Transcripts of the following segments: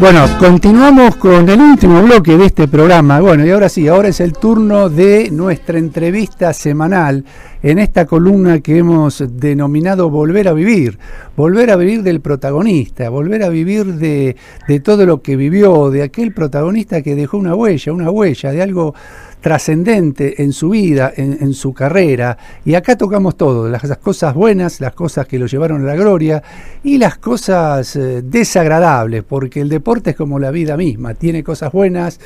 Bueno, continuamos con el último bloque de este programa. Bueno, y ahora sí, ahora es el turno de nuestra entrevista semanal en esta columna que hemos denominado Volver a Vivir. Volver a vivir del protagonista, volver a vivir de todo lo que vivió, de aquel protagonista que dejó una huella de algo trascendente en su vida, en su carrera. Y acá tocamos todo, las cosas buenas, las cosas que lo llevaron a la gloria y las cosas desagradables, porque el deporte es como la vida misma, tiene cosas buenas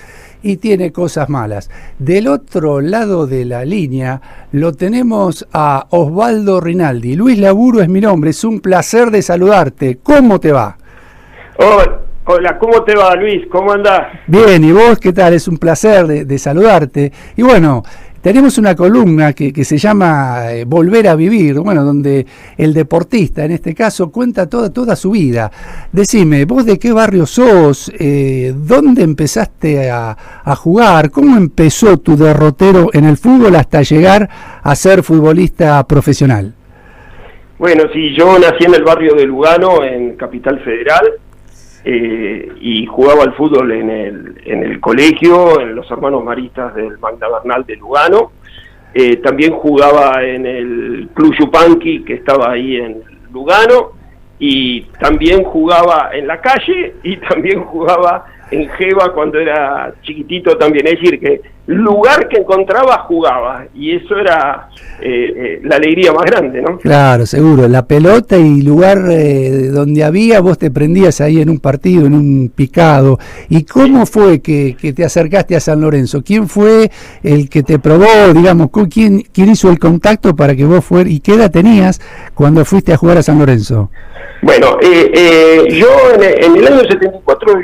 y tiene cosas malas. Del otro lado de la línea lo tenemos a Osvaldo Rinaldi. Luis Laburo es mi nombre, es un placer de saludarte. ¿Cómo te va? Hola, ¿cómo te va, Luis? ¿Cómo andás? Bien, ¿y vos qué tal? Es un placer de saludarte. Y bueno, tenemos una columna que se llama Volver a Vivir, bueno, donde el deportista, en este caso, cuenta toda su vida. Decime, ¿vos de qué barrio sos? ¿Dónde empezaste a jugar? ¿Cómo empezó tu derrotero en el fútbol hasta llegar a ser futbolista profesional? Bueno, sí, yo nací en el barrio de Lugano, en Capital Federal, y jugaba al fútbol en el colegio, en los hermanos maristas del Magna Bernal de Lugano. También jugaba en el Club Yupanqui, que estaba ahí en Lugano, y también jugaba en la calle, y también jugaba en Geva cuando era chiquitito también. Es decir, que lugar que encontraba jugaba, y eso era la alegría más grande, ¿no? Claro, seguro, la pelota y lugar donde había, vos te prendías ahí en un partido, en un picado. ¿Y cómo fue que te acercaste a San Lorenzo? ¿Quién fue el que te probó, digamos, quién hizo el contacto para que vos fueras, y qué edad tenías cuando fuiste a jugar a San Lorenzo? Bueno, yo en el año 74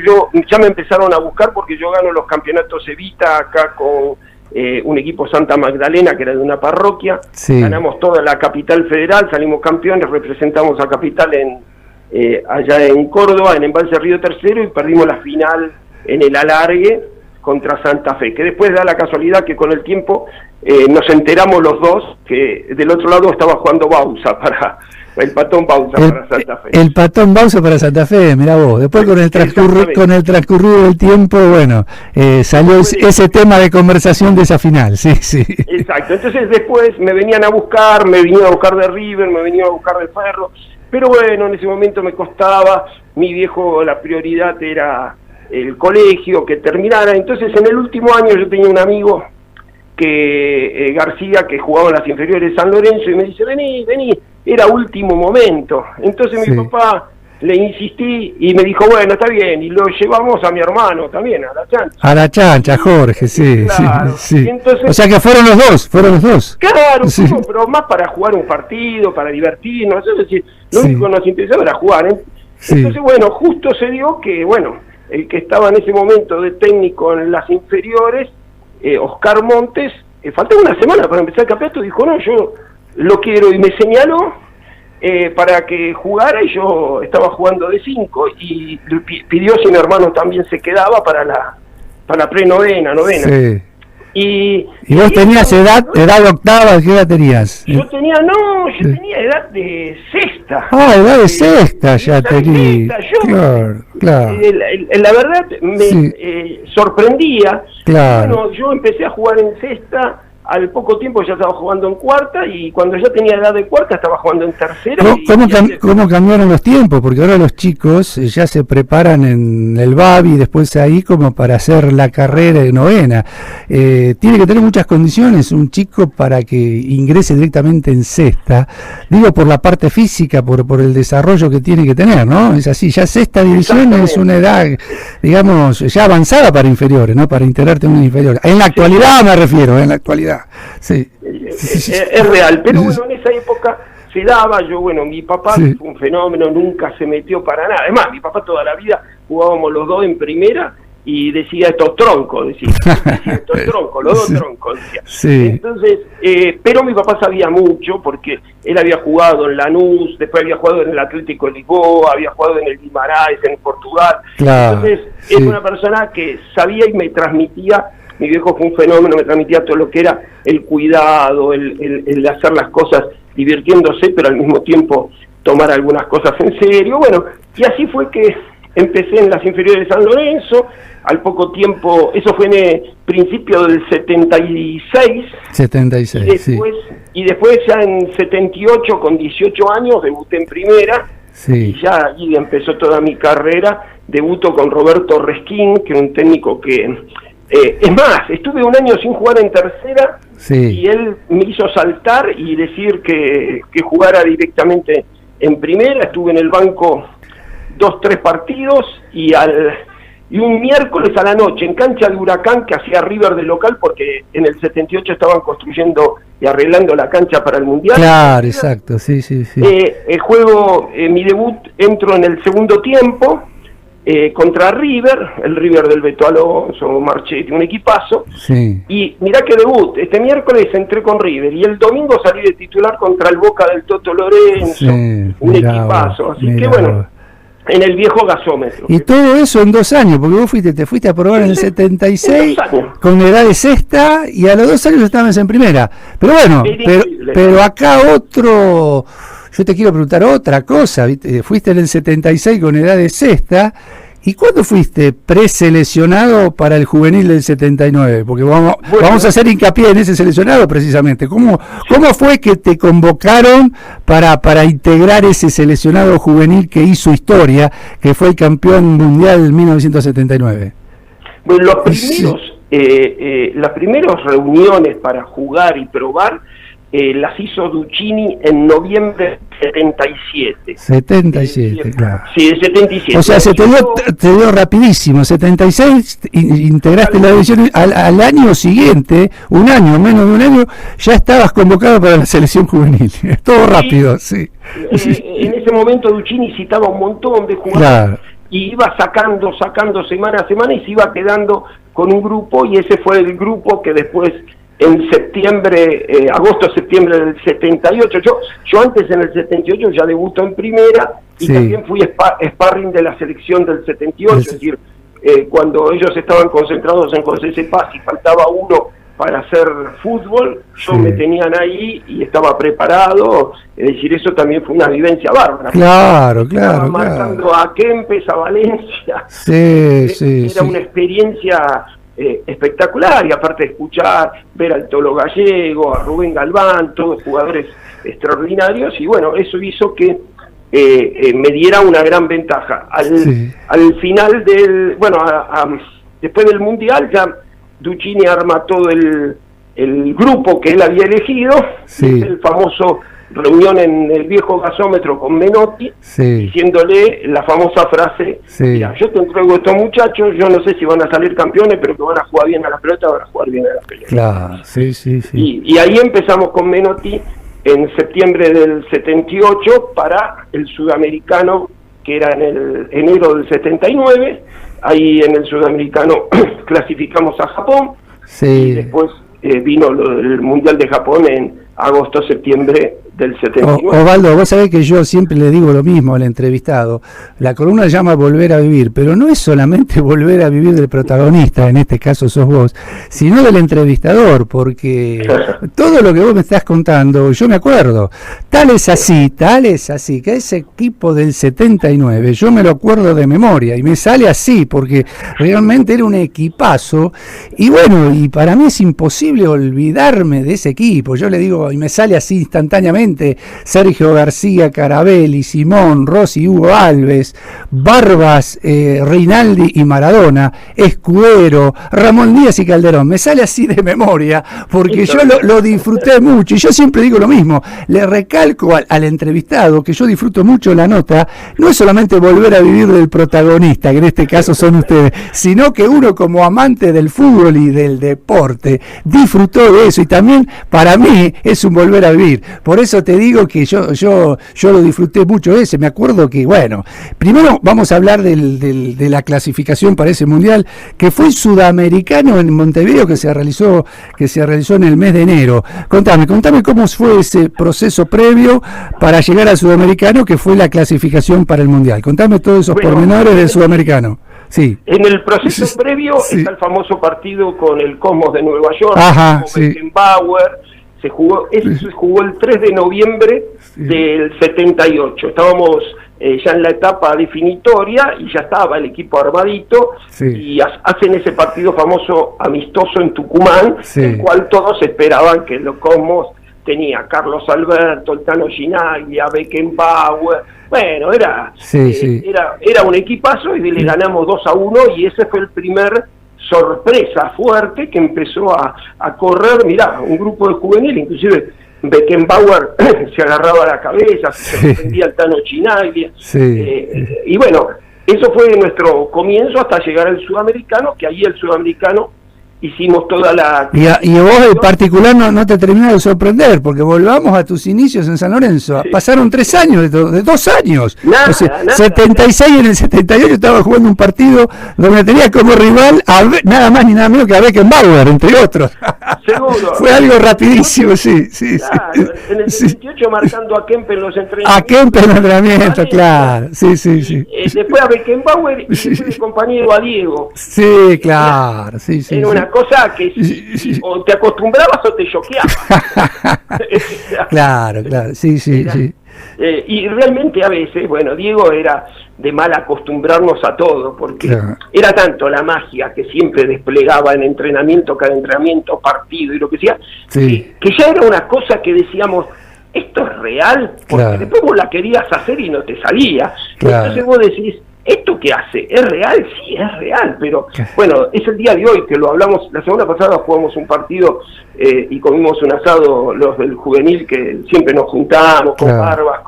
ya me empezaron a buscar porque yo gano los campeonatos Evita acá con un equipo Santa Magdalena, que era de una parroquia. Sí. Ganamos toda la capital federal, salimos campeones, representamos a Capital allá en Córdoba, en Embalse Río Tercero, y perdimos la final en el alargue contra Santa Fe, que después da la casualidad que con el tiempo nos enteramos los dos que del otro lado estaba jugando Bausa el Patón Bausa para Santa Fe. El Patón Bausa para Santa Fe, mirá vos. Después con el transcurrido del tiempo, bueno, salió ese tema de conversación de esa final, sí. Exacto, entonces después me venían a buscar, me venían a buscar de River, me venían a buscar de Ferro, pero bueno, en ese momento me costaba, mi viejo, la prioridad era el colegio, que terminara. Entonces en el último año yo tenía un amigo que García, que jugaba en las inferiores de San Lorenzo, y me dice, vení, era último momento. Entonces mi papá le insistí y me dijo, bueno, está bien, y lo llevamos a mi hermano también, a la chancha. A la chancha, Jorge, sí. Claro. Sí. Entonces, o sea que fueron los dos. Claro, sí. Pero más para jugar un partido, para divertirnos, es decir, lo único que nos interesaba era jugar, ¿eh? Sí. Entonces, bueno, justo se dio que, bueno, el que estaba en ese momento de técnico en las inferiores, Oscar Montes, faltaba una semana para empezar el campeonato, dijo, no, yo lo quiero, y me señaló para que jugara, y yo estaba jugando de 5, y pidió si mi hermano también se quedaba para la pre-novena. Sí. Y vos tenías edad octava, ¿qué edad tenías? Yo tenía edad de sexta. Ah, edad de sexta ya tenía. Claro. La verdad me sorprendía. Claro. Bueno, yo empecé a jugar en sexta, al poco tiempo ya estaba jugando en cuarta, y cuando ya tenía edad de cuarta estaba jugando en tercera. ¿Cómo cambiaron los tiempos? Porque ahora los chicos ya se preparan en el Babi, después ahí como para hacer la carrera de novena. Tiene que tener muchas condiciones un chico para que ingrese directamente en sexta. Digo, por la parte física, por el desarrollo que tiene que tener, ¿no? Es así, ya sexta división es una edad, digamos, ya avanzada para inferiores, ¿no? Para integrarte en una inferior. En la actualidad me refiero, en la actualidad. Sí. Es real, pero bueno, en esa época se daba. Mi papá fue un fenómeno, nunca se metió para nada. Además, mi papá toda la vida jugábamos los dos en primera, y decía estos troncos, los dos troncos, decía. Sí. Entonces, pero mi papá sabía mucho, porque él había jugado en Lanús, después había jugado en el Atlético de Lisboa, había jugado en el Guimarães, en Portugal. Claro. Entonces, era una persona que sabía y me transmitía. Mi viejo fue un fenómeno, me transmitía todo lo que era el cuidado, el hacer las cosas divirtiéndose, pero al mismo tiempo tomar algunas cosas en serio. Bueno, y así fue que empecé en las inferiores de San Lorenzo, al poco tiempo, eso fue en el principio del 76. 76, y después ya en 78, con 18 años, debuté en primera, y ya allí empezó toda mi carrera. Debuto con Roberto Resquín, que es un técnico que... es más, estuve un año sin jugar en tercera, y él me hizo saltar y decir que jugara directamente en primera. Estuve en el banco 2-3 partidos, y un miércoles a la noche en cancha de Huracán, que hacía River de local, porque en el 78 estaban construyendo y arreglando la cancha para el Mundial. Claro, exacto, sí. Juego mi debut, entro en el segundo tiempo contra River, el River del Beto Alonso, Marchetti, un equipazo. Y mirá que debut, este miércoles entré con River, y el domingo salí de titular contra el Boca del Toto Lorenzo, un equipazo. Así que bueno, en el viejo gasómetro. Y todo eso en 2 años, porque vos te fuiste a probar en el 76 con edad de sexta, y a los 2 años estabas en primera. Pero bueno, pero acá yo te quiero preguntar otra cosa, ¿viste? Fuiste en el 76 con edad de sexta, ¿y cuándo fuiste preseleccionado para el juvenil del 79? Porque vamos a hacer hincapié en ese seleccionado precisamente. ¿Cómo fue que te convocaron para integrar ese seleccionado juvenil que hizo historia, que fue el campeón mundial en 1979? Bueno, las primeras reuniones para jugar y probar las hizo Duccini en noviembre del 77. 77, claro. Sí, de 77. O sea, te dio rapidísimo. 76, integraste la división, al año siguiente, menos de un año, ya estabas convocado para la selección juvenil. Todo rápido, sí. En ese momento Duccini citaba un montón de jugadores. Claro. Y iba sacando semana a semana, y se iba quedando con un grupo, y ese fue el grupo que después... en agosto-septiembre del 78, yo antes en el 78 ya debutó en primera, y también fui sparring de la selección del 78, es decir, cuando ellos estaban concentrados en José Cepaz y faltaba uno para hacer fútbol, yo me tenían ahí y estaba preparado, es decir, eso también fue una vivencia bárbara. Claro. Marcando a Kempes, a Valencia, era una experiencia espectacular, y aparte de escuchar, ver al Tolo Gallego, a Rubén Galván, todos jugadores extraordinarios, y bueno, eso hizo que me diera una gran ventaja. Al final después del Mundial, ya Duccini arma todo el grupo que él había elegido, el famoso reunión en el viejo gasómetro con Menotti, diciéndole la famosa frase, mira, yo te entrego a estos muchachos, yo no sé si van a salir campeones, pero que van a jugar bien a la pelota, van a jugar bien a la pelota. Claro, Y ahí empezamos con Menotti en septiembre del 78 para el sudamericano, que era en el enero del 79, ahí en el sudamericano clasificamos a Japón, y después vino el Mundial de Japón en agosto-septiembre del 79. Osvaldo, vos sabés que yo siempre le digo lo mismo al entrevistado. La columna se llama Volver a Vivir, pero no es solamente volver a vivir del protagonista, en este caso sos vos, sino del entrevistador, porque todo lo que vos me estás contando, yo me acuerdo. Tal es así, que ese equipo del 79, yo me lo acuerdo de memoria, y me sale así, porque realmente era un equipazo, y bueno, y para mí es imposible olvidarme de ese equipo. Yo le digo, y me sale así instantáneamente, Sergio García, Carabelli, Simón, Rossi, Hugo Alves, Barbas, Rinaldi y Maradona, Escudero, Ramón Díaz y Calderón. Me sale así de memoria, porque yo lo disfruté mucho, y yo siempre digo lo mismo, le recalco al entrevistado que yo disfruto mucho la nota, no es solamente volver a vivir del protagonista, que en este caso son ustedes, sino que uno como amante del fútbol y del deporte disfrutó de eso, y también para mí es un volver a vivir. Por eso te digo que yo lo disfruté mucho ese. Me acuerdo que, bueno, primero vamos a hablar de la clasificación para ese mundial, que fue sudamericano en Montevideo, que se realizó en el mes de enero. Contame cómo fue ese proceso previo para llegar al sudamericano, que fue la clasificación para el mundial. Contame todos esos pormenores del sudamericano. Sí. En el proceso previo está el famoso partido con el Cosmos de Nueva York, Ajá, Beckenbauer, se jugó el 3 de noviembre del 78. Estábamos ya en la etapa definitoria y ya estaba el equipo armadito, y hacen ese partido famoso amistoso en Tucumán, el cual todos esperaban que los Cosmos tenía a Carlos Alberto, el Tano Ginaglia, Beckenbauer. Bueno, era un equipazo, y le ganamos 2-1, y ese fue el primer sorpresa fuerte que empezó a correr. Mirá, un grupo de juveniles, inclusive Beckenbauer se agarraba a la cabeza, se defendía el Tano Ginaglia, y bueno, eso fue nuestro comienzo hasta llegar al Sudamericano, que ahí el Sudamericano hicimos toda la... Y vos en particular no te terminó de sorprender, porque volvamos a tus inicios en San Lorenzo. Pasaron 3 años, de 2 años. Nada, 76 y en el 78 estaba jugando un partido donde tenía como rival nada más ni nada menos que a Beckenbauer, entre otros. Seguro. Fue algo rapidísimo, sí. Claro, en el 78 marcando a Kempe en los entrenamientos. A Kempe en los entrenamientos, claro. Sí. Después a Beckenbauer y después el compañero a Diego. Sí, claro. Era una cosa que o te acostumbrabas o te choqueabas. Claro, sí. Y realmente a veces, bueno, Diego era de mal acostumbrarnos a todo, porque era tanto la magia que siempre desplegaba en entrenamiento, cada entrenamiento, partido y lo que sea, que ya era una cosa que decíamos, esto es real, porque después vos la querías hacer y no te salía. Entonces vos decís, ¿esto qué hace? ¿Es real? Sí, es real, pero bueno, es el día de hoy que lo hablamos. La semana pasada jugamos un partido y comimos un asado, los del juvenil, que siempre nos juntábamos con Barbas,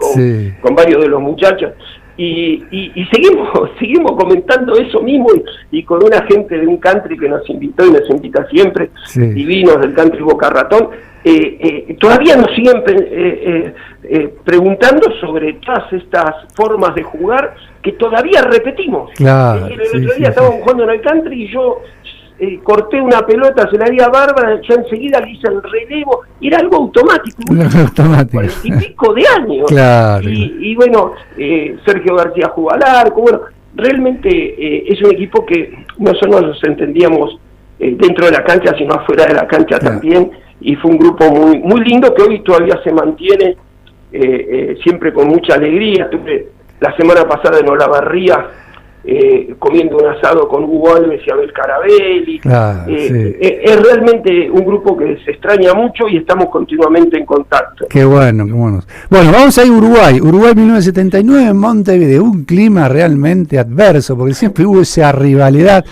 con varios de los muchachos, y seguimos comentando eso mismo, y con una gente de un country que nos invitó y nos invita siempre, divinos del country Boca Ratón. Todavía nos siguen preguntando sobre todas estas formas de jugar que todavía repetimos. El otro día estábamos jugando en el country y yo corté una pelota, se la di a Bárbara, ya enseguida le hice el relevo, era algo automático. 40 y pico de años. Y bueno, Sergio García jugó al arco. Bueno, realmente es un equipo que no solo nos entendíamos dentro de la cancha, sino afuera de la cancha también, y fue un grupo muy lindo que hoy todavía se mantiene, siempre con mucha alegría. Estuve la semana pasada en Olavarría comiendo un asado con Hugo Alves y Abel Carabelli. Es realmente un grupo que se extraña mucho y estamos continuamente en contacto. Qué bueno. Bueno, vamos a ir a Uruguay 1979 en Montevideo, un clima realmente adverso, porque siempre hubo esa rivalidad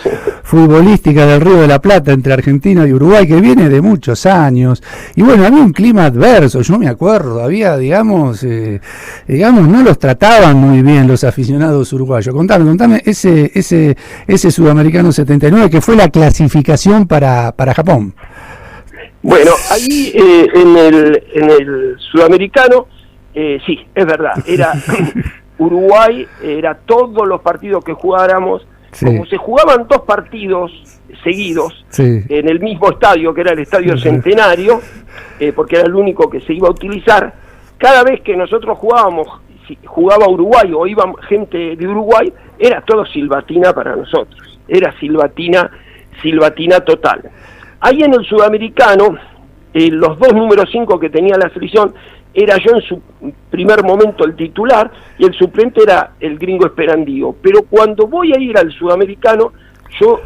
futbolística del Río de la Plata entre Argentina y Uruguay, que viene de muchos años, y bueno, había un clima adverso. Yo me acuerdo, había, digamos, no los trataban muy bien los aficionados uruguayos. Contame ese Sudamericano 79, que fue la clasificación para Japón. Bueno, ahí en el Sudamericano, sí, es verdad, era Uruguay, era todos los partidos que jugáramos, como se jugaban 2 partidos seguidos en el mismo estadio, que era el Estadio Centenario, porque era el único que se iba a utilizar. Cada vez que nosotros jugábamos, si jugaba Uruguay o iba gente de Uruguay, era todo silbatina para nosotros, era silbatina total. Ahí en el Sudamericano, los 2 números 5 que tenía la selección, era yo en su primer momento el titular y el suplente era el gringo Esperandío. Pero cuando voy a ir al Sudamericano, yo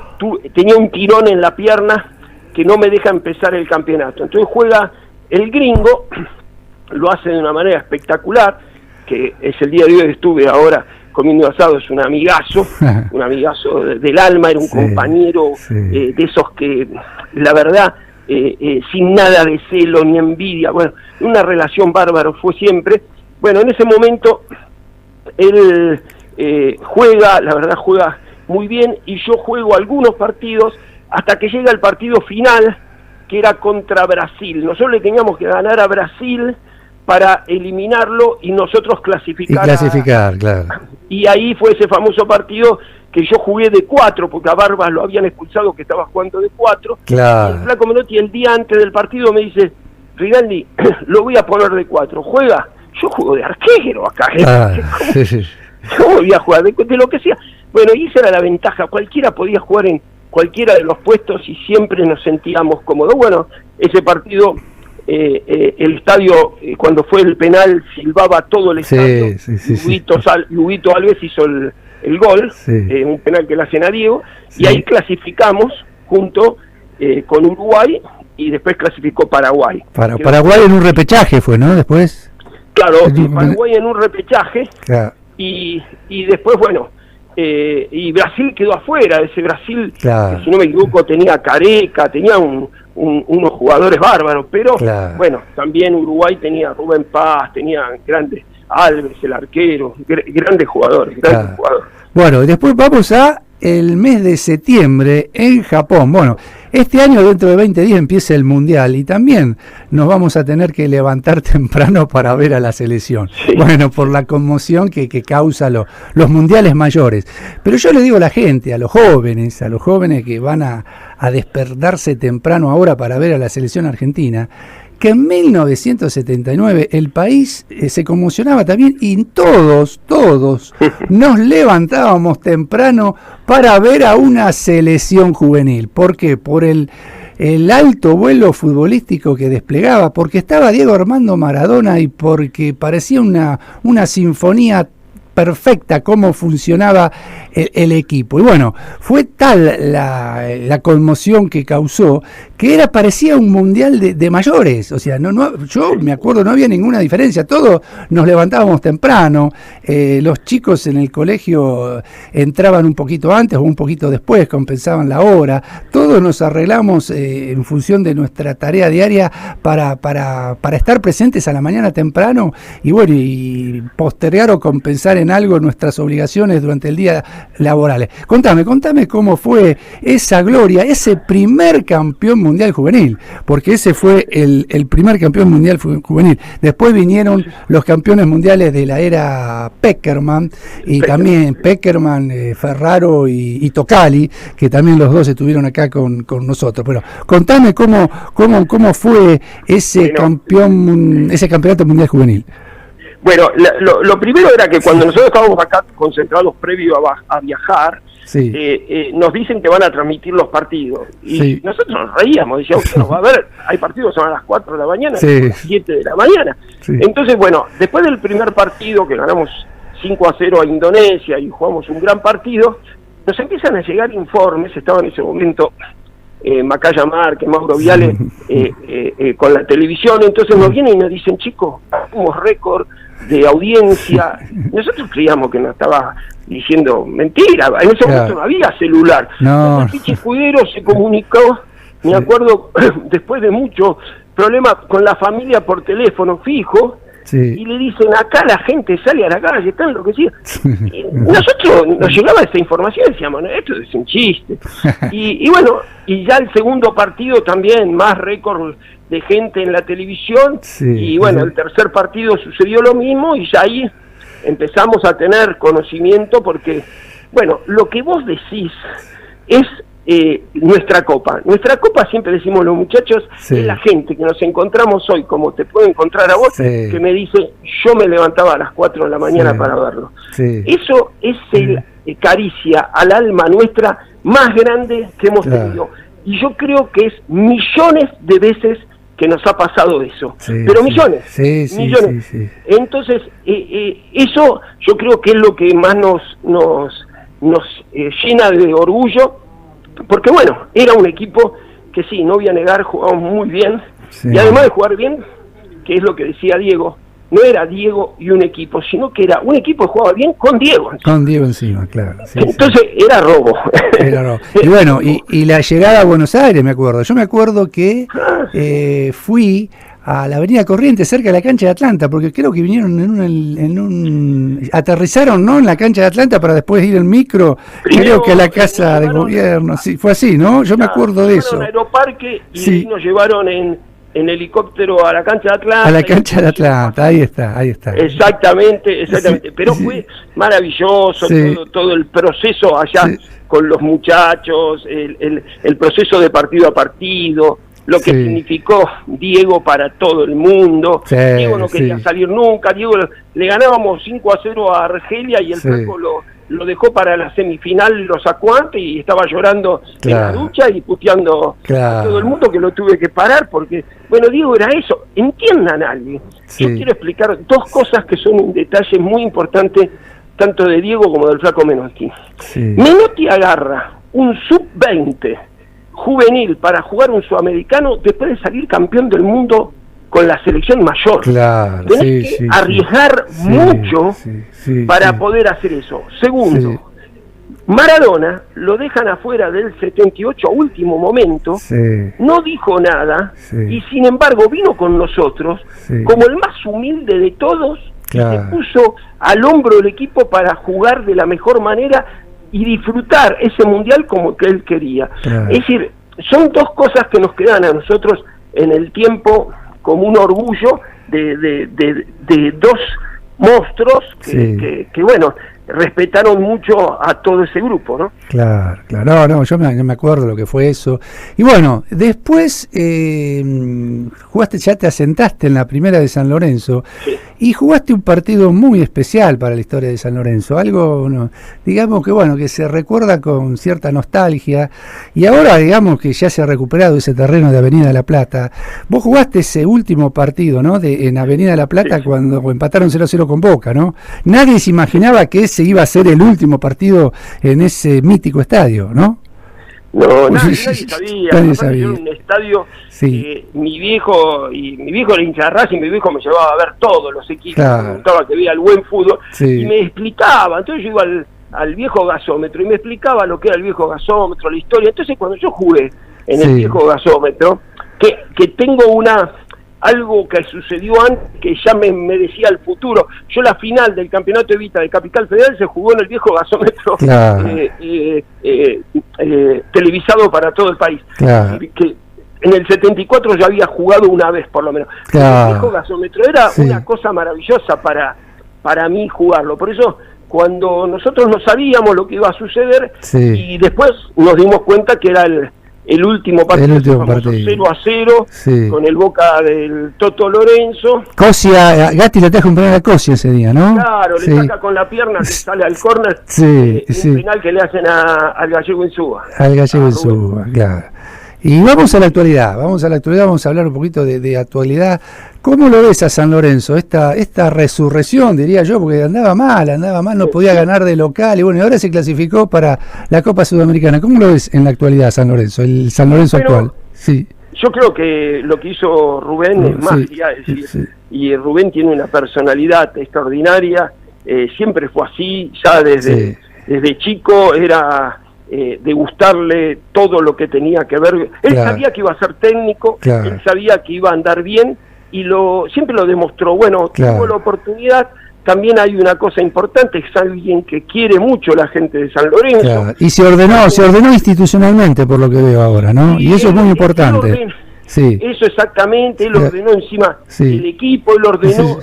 tenía un tirón en la pierna que no me deja empezar el campeonato. Entonces juega el gringo, lo hace de una manera espectacular, que es el día de hoy. Estuve ahora comiendo asado, es un amigazo del alma, era un compañero de esos que, la verdad, sin nada de celo ni envidia, bueno, una relación bárbara fue siempre. Bueno, en ese momento él juega muy bien, y yo juego algunos partidos hasta que llega el partido final, que era contra Brasil. Nosotros le teníamos que ganar a Brasil para eliminarlo y nosotros clasificar, claro. Y ahí fue ese famoso partido que yo jugué de 4, porque a Barbas lo habían expulsado, que estaba jugando de 4. Claro. Y el flaco Menotti el día antes del partido me dice, Rinaldi, lo voy a poner de 4, ¿juega? Yo juego de arquero acá. Yo voy a jugar de lo que sea. Bueno, y esa era la ventaja, cualquiera podía jugar en cualquiera de los puestos y siempre nos sentíamos cómodos. Bueno, ese partido el estadio, cuando fue el penal, silbaba todo el estadio. Y Huguito Alves hizo el gol, un penal que le hacen a Diego, y ahí clasificamos junto con Uruguay, y después clasificó Paraguay. Paraguay en un repechaje fue, ¿no? Después. Claro, Paraguay en un repechaje, claro. y después, bueno, y Brasil quedó afuera. Ese Brasil, claro, que, si no me equivoco, tenía Careca, tenía unos jugadores bárbaros, pero claro, bueno, también Uruguay tenía Rubén Paz, tenía grandes, Alves, el arquero, grandes jugadores, claro, Bueno, y después vamos a el mes de septiembre en Japón. Bueno, este año, dentro de 20 días, empieza el Mundial y también nos vamos a tener que levantar temprano para ver a la selección. Sí. Bueno, por la conmoción que causa los mundiales mayores. Pero yo le digo a la gente, a los jóvenes que van a despertarse temprano ahora para ver a la selección argentina, que en 1979 el país se conmocionaba también y todos nos levantábamos temprano para ver a una selección juvenil. ¿Por qué? Por el alto vuelo futbolístico que desplegaba, porque estaba Diego Armando Maradona y porque parecía una sinfonía perfecta cómo funcionaba el equipo. Y bueno, fue tal la conmoción que causó que parecía un mundial de mayores. O sea, yo me acuerdo, no había ninguna diferencia. Todos nos levantábamos temprano, los chicos en el colegio entraban un poquito antes o un poquito después, compensaban la hora. Todos nos arreglamos en función de nuestra tarea diaria para estar presentes a la mañana temprano y bueno, y postergar o compensar en algo nuestras obligaciones durante el día laborales. Contame cómo fue esa gloria, ese primer campeón mundial juvenil, porque ese fue el primer campeón mundial juvenil. Después vinieron los campeones mundiales de la era Peckerman, y también Peckerman, Ferraro y Tocali, que también los dos estuvieron acá con nosotros. Pero contame cómo fue ese campeonato mundial juvenil. Bueno, lo primero era que cuando nosotros estábamos acá concentrados previo a viajar, sí, nos dicen que van a transmitir los partidos. Y sí, nosotros nos reíamos, decíamos, va a ver, hay partidos son a las 4 de la mañana, sí, a las 7 de la mañana. Sí. Entonces, bueno, después del primer partido, que ganamos 5-0 a Indonesia y jugamos un gran partido, nos empiezan a llegar informes, estaba en ese momento Macaya Márquez, Mauro Viale, con la televisión, entonces nos vienen y nos dicen, chicos, hacemos récord de audiencia. Nosotros creíamos que nos estaba diciendo mentira, en ese momento no había celular. No. El Pichi Escudero se comunicó, me acuerdo, después de mucho problema con la familia por teléfono fijo, sí, y le dicen, acá la gente sale a la calle, están enloquecidos. Y nosotros nos llegaba esa información y decíamos, no, esto es un chiste. Y bueno, y ya el segundo partido también, más récord de gente en la televisión, sí, y bueno, sí, el tercer partido sucedió lo mismo y ya ahí empezamos a tener conocimiento porque, bueno, lo que vos decís es nuestra copa. Nuestra copa, siempre decimos los muchachos, sí, es la gente que nos encontramos hoy, como te puedo encontrar a vos, sí, que me dice, yo me levantaba a las 4 de la mañana, sí, para verlo. Sí. Eso es el caricia al alma nuestra más grande que hemos, claro, tenido. Y yo creo que es millones de veces que nos ha pasado eso, sí, pero millones, sí, millones. Sí, sí. Entonces, eso yo creo que es lo que más nos llena de orgullo, porque bueno, era un equipo que sí, no voy a negar, jugamos muy bien, sí, y además de jugar bien, que es lo que decía Diego, no era Diego y un equipo, sino que era un equipo que jugaba bien con Diego encima. Con Diego encima, claro. Sí, entonces sí, era robo. Era robo. Y bueno, y la llegada a Buenos Aires, me acuerdo. Yo me acuerdo que fui a la Avenida Corrientes, cerca de la cancha de Atlanta, porque creo que vinieron aterrizaron, ¿no?, en la cancha de Atlanta para después ir en micro, creo que a la casa de gobierno. Sí, fue así, ¿no? Yo me acuerdo de eso. Aeroparque y sí, nos llevaron en helicóptero a la cancha de Atlanta. A la cancha de Atlanta, ahí está. Exactamente. Sí, pero fue maravilloso, sí, todo el proceso allá, sí, con los muchachos, el proceso de partido a partido, lo que, sí, significó Diego para todo el mundo. Sí, Diego no quería, sí, salir nunca. Diego le ganábamos 5-0 a Argelia y el, sí, Flaco lo dejó para la semifinal, lo sacó antes y estaba llorando en la ducha y puteando a todo el mundo, que lo tuve que parar porque, bueno, Diego era eso. Entiendan algo. Yo quiero explicar dos cosas que son un detalle muy importante, tanto de Diego como del Flaco Menotti. Menotti agarra un sub-20 juvenil para jugar un sudamericano después de salir campeón del mundo con la selección mayor. Tenés que arriesgar mucho para poder hacer eso. Segundo, Maradona lo dejan afuera del 78 a último momento, no dijo nada, y sin embargo vino con nosotros como el más humilde de todos, y se puso al hombro del equipo para jugar de la mejor manera y disfrutar ese mundial como que él quería. Es decir, son dos cosas que nos quedan a nosotros en el tiempo como un orgullo de dos monstruos que bueno, respetaron mucho a todo ese grupo, ¿no? Claro, no, yo me acuerdo lo que fue eso. Y bueno, después jugaste, ya te asentaste en la primera de San Lorenzo, y jugaste un partido muy especial para la historia de San Lorenzo, algo, digamos que bueno, que se recuerda con cierta nostalgia, y ahora digamos que ya se ha recuperado ese terreno de Avenida La Plata. Vos jugaste ese último partido, ¿no? En Avenida La Plata cuando empataron 0-0 con Boca, ¿no? Nadie se imaginaba que ese iba a ser el último partido en ese mítico estadio, ¿no? No, nadie sabía. Nadie sabía. Era un estadio, mi viejo era hincha de Racing, mi viejo me llevaba a ver todos los equipos, me gustaba que veía el buen fútbol, y me explicaba. Entonces yo iba al viejo gasómetro y me explicaba lo que era el viejo gasómetro, la historia. Entonces cuando yo jugué en el viejo gasómetro, que tengo algo que sucedió antes, que ya me decía el futuro. Yo la final del campeonato Evita de Capital Federal se jugó en el viejo gasómetro, televisado para todo el país. Que en el 74 ya había jugado una vez por lo menos. El viejo gasómetro era una cosa maravillosa para mí jugarlo. Por eso cuando nosotros no sabíamos lo que iba a suceder, y después nos dimos cuenta que era el último partido, 0-0, con el Boca del Toto Lorenzo. Cosia, Gatti le trajo un penal a Cosia ese día, ¿no? Claro, le saca con la pierna, que sale al córner, un penal que le hacen al Gallego Insúa. Al Gallego Insúa, claro. Y vamos a la actualidad, vamos a hablar un poquito de actualidad. ¿Cómo lo ves a San Lorenzo? Esta resurrección, diría yo, porque andaba mal, no podía ganar de local, y bueno, y ahora se clasificó para la Copa Sudamericana. ¿Cómo lo ves en la actualidad San Lorenzo, el San Lorenzo actual? Yo creo que lo que hizo Rubén es magia, y Rubén tiene una personalidad extraordinaria, siempre fue así, ya desde chico era de gustarle todo lo que tenía que ver. Él sabía que iba a ser técnico, él sabía que iba a andar bien, y siempre lo demostró. Bueno, tuvo la oportunidad. También hay una cosa importante, es alguien que quiere mucho la gente de San Lorenzo. Y se ordenó institucionalmente, por lo que veo ahora, ¿no? Y eso es muy importante. Eso exactamente, él ordenó encima el equipo, él ordenó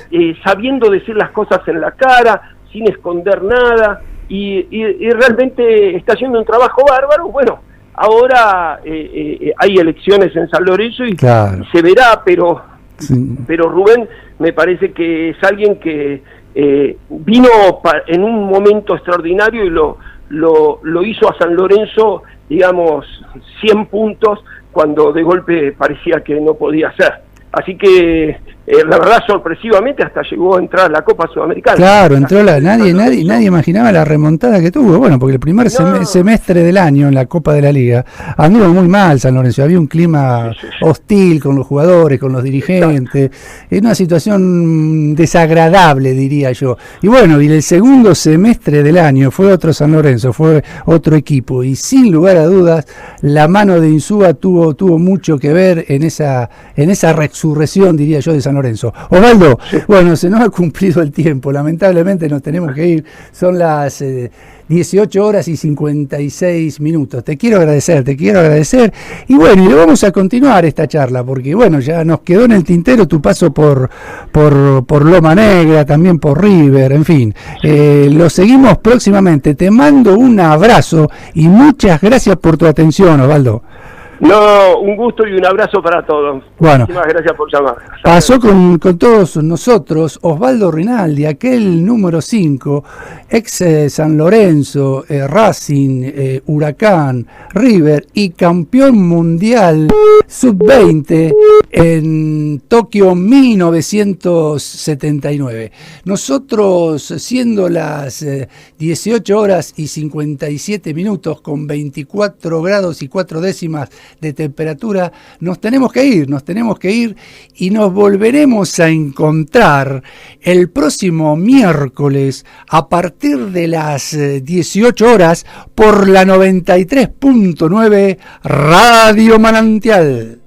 sabiendo decir las cosas en la cara, sin esconder nada, y realmente está haciendo un trabajo bárbaro. Bueno, ahora hay elecciones en San Lorenzo y se verá, pero Rubén me parece que es alguien que vino en un momento extraordinario y lo hizo a San Lorenzo, digamos, 100 puntos, cuando de golpe parecía que no podía ser. Así que la verdad, sorpresivamente hasta llegó a entrar a la Copa Sudamericana. Claro, entró nadie imaginaba la remontada que tuvo. Bueno, porque el primer semestre del año en la Copa de la Liga anduvo muy mal San Lorenzo. Había un clima hostil con los jugadores, con los dirigentes. Es una situación desagradable, diría yo. Y bueno, y el segundo semestre del año fue otro San Lorenzo, fue otro equipo. Y sin lugar a dudas, la mano de Insúa tuvo mucho que ver en esa resurrección, diría yo, de San Lorenzo. Osvaldo, bueno, se nos ha cumplido el tiempo, lamentablemente nos tenemos que ir, son las 18 horas y 56 minutos. Te quiero agradecer, y bueno, y le vamos a continuar esta charla, porque bueno, ya nos quedó en el tintero tu paso por Loma Negra, también por River, en fin, lo seguimos próximamente. Te mando un abrazo y muchas gracias por tu atención, Osvaldo. No, un gusto y un abrazo para todos. Bueno, muchísimas gracias por llamar. pasó con todos nosotros Osvaldo Rinaldi, aquel número 5, ex San Lorenzo, Racing, Huracán, River y campeón mundial sub-20 en Tokio 1979. Nosotros, siendo las 18 horas y 57 minutos con 24 grados y 4 décimas de temperatura, nos tenemos que ir y nos volveremos a encontrar el próximo miércoles a partir de las 18 horas por la 93.9 Radio Manantial.